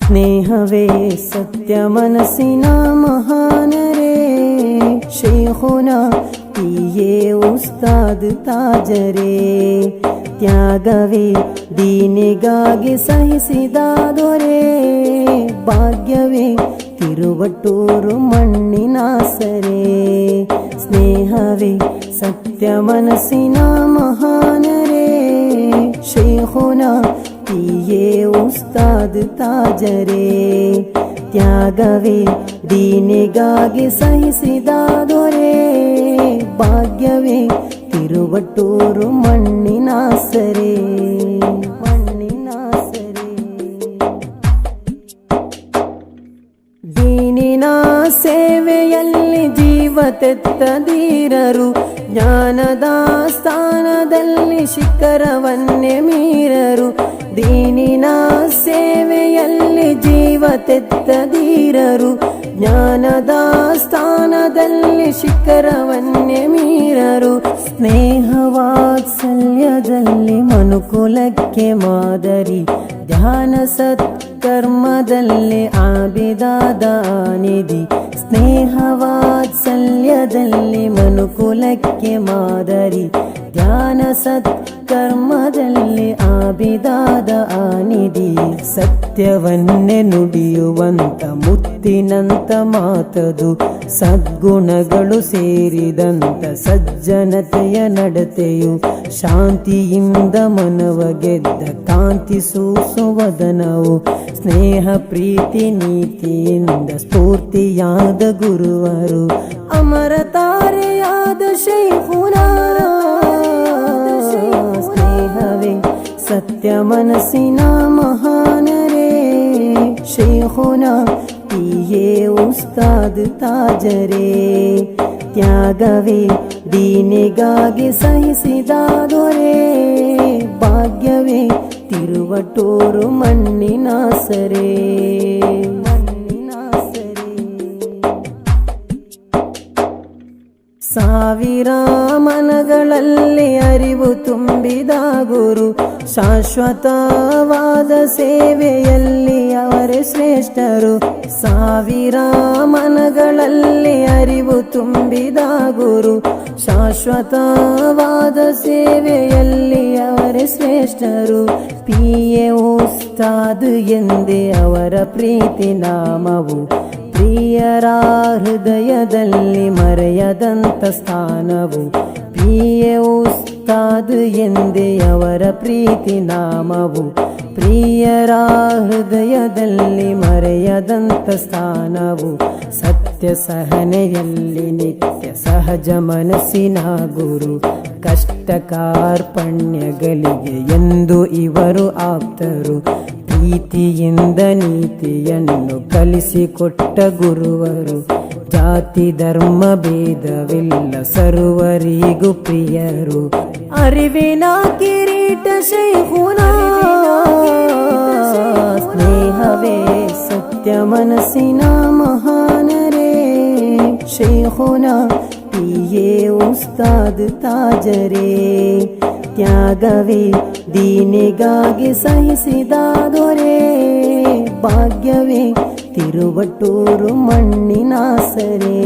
ಸ್ನೇಹವೇ ಸತ್ಯ ಮನಸ್ಸಿನ ಮಹಾನರೇ ಶೈಖುನ ಪಿಯೇ ಉಸ್ತಾದ್ ತಾಜರೇ ತ್ಯಾಗವೇ ದೀನಿಗಾಗಿ ಸಹಿಸಿದ ದೊರೆ ಭಾಗ್ಯವೇ ತಿರುವಟ್ಟೂರು ಮಣ್ಣಿನ ಸರೆ ಸ್ನೇಹವೇ ಸತ್ಯ ಮನಸ್ಸಿನ ಮಹಾನರೇ ಶೈಖುನ ಪಿಯೇ ಉಸ್ತಾದ್ ತಾಜರೇ ತ್ಯಾಗವೇ ದೀನಿಗಾಗಿ ಸಹಿಸಿದ ದೊರೆ ಭಾಗ್ಯವೇ ತಿರುವಟ್ಟೂರು ಮಣ್ಣಿನ ಸರೆ ದೀನಿನ ಸೇವೆಯಲ್ಲಿ ಜೀವ ತೆತ್ತದೀರರು ಜ್ಞಾನದ ಸ್ಥಾನದಲ್ಲಿ ಶಿಖರವನ್ನೇ ಮೀರರು ದೀನಿನ ಸೇವೆಯಲ್ಲಿ ಜೀವ ತೆತ್ತದೀರರು ಜ್ಞಾನದ ಸ್ಥಾನದಲ್ಲಿ ಶಿಖರವನ್ನೇ ಮೀರರು ಸ್ನೇಹ ವಾತ್ಸಲ್ಯದಲ್ಲಿ ಮನುಕುಲಕ್ಕೆ ಮಾದರಿ ಧ್ಯಾನ ಸತ್ಕರ್ಮದಲ್ಲಿ ಆಬಿದಾದ ನಿಧಿ ಸ್ನೇಹ ವಾತ್ಸಲ್ಯದಲ್ಲಿ ಮನುಕುಲಕ್ಕೆ ಮಾದರಿ ಧ್ಯಾನ ಸತ್ಕರ್ಮದಲ್ಲಿ ಆಬಿದಾದ ನಿಧಿ ಸತ್ಯವನ್ನೇ ನುಡಿಯುವಂತ ಮುತ್ತಿನಂತ ಮಾತದು ಸದ್ಗುಣಗಳು ಸೇರಿದಂತ ಸಜ್ಜನತೆಯ ನಡತೆಯು ಶಾಂತಿಯಿಂದ ಮನವ ಗೆದ್ದ ಕಾಂತಿ ಸೂಸುವದನವು ಸ್ನೇಹ ಪ್ರೀತಿ ನೀತಿಯಿಂದ ಸ್ಫೂರ್ತಿಯಾದ ಗುರುವರು ಅಮರ ತಾರೆಯಾದ ಶೈಖುನಾ ಸ್ನೇಹವೇ ಸತ್ಯ ಮನಸ್ಸಿನ ಮಹಾನರೇ ಶೈಖುನಾ ಪಿಯೇ ಉಸ್ತಾದ್ ತಾಜರೇ ತ್ಯಾಗವೇ ದೀನಿಗಾಗಿ ಸಹಿಸಿದ ದೊರೆ ಭಾಗ್ಯವೇ ತಿರುವಟ್ಟೂರು ಮಣ್ಣಿನ ಸರೆ ಸಾವಿರ ಮನಗಳಲ್ಲಿ ಅರಿವು ತುಂಬಿದ ಗುರು ಶಾಶ್ವತವಾದ ಸೇವೆಯಲ್ಲಿ ಅವರೇ ಶ್ರೇಷ್ಠರು ಸಾವಿರ ಮನಗಳಲ್ಲಿ ಅರಿವು ತುಂಬಿದ ಗುರು ಶಾಶ್ವತವಾದ ಸೇವೆಯಲ್ಲಿ ಅವರೇ ಶ್ರೇಷ್ಠರು ಪಿಯೇ ಉಸ್ತಾದ್ ಎಂದೇ ಅವರ ಪ್ರೀತಿ ನಾಮವು ಪ್ರಿಯರ ಹೃದಯದಲ್ಲಿ ಮರೆಯದಂತ ಸ್ಥಾನವು ಪಿಯೇ ಉಸ್ತಾದ್ ಎಂದೇ ಅವರ ಪ್ರೀತಿ ನಾಮವು ಪ್ರಿಯರ ಹೃದಯದಲ್ಲಿ ಮರೆಯದಂತ ಸ್ಥಾನವು ಸತ್ಯ ಸಹನೆಯಲ್ಲಿ ನಿತ್ಯ ಸಹಜ ಮನಸ್ಸಿನ ಗುರು ಕಷ್ಟ ಕಾರ್ಪಣ್ಯಗಳಿಗೆ ಎಂದು ಇವರು ಆಪ್ತರು ಪ್ರೀತಿಯಿಂದ ನೀತಿಯನ್ನು ಕಲಿಸಿಕೊಟ್ಟ ಗುರುವರು ಜಾತಿ ಧರ್ಮ ಭೇದವಿಲ್ಲ ಸರ್ವರಿಗೂ ಪ್ರಿಯರು ಅರಿವಿನ ಕಿರೀಟ ಶೈಖುನಾ ಸ್ನೇಹವೇ ಸತ್ಯ ಮನಸ್ಸಿನ ಮಹಾನರೇ ಶೈಖುನಾ ಪಿಯೇ ಉಸ್ತಾದ್ ತಾಜರೇ ತ್ಯಾಗವೇ ದೀನಿಗಾಗಿ ಸಹಿಸಿದ ದೊರೆ ಭಾಗ್ಯವೇ ತಿರುವಟ್ಟೂರು ಮಣ್ಣಿನ ಸರೆ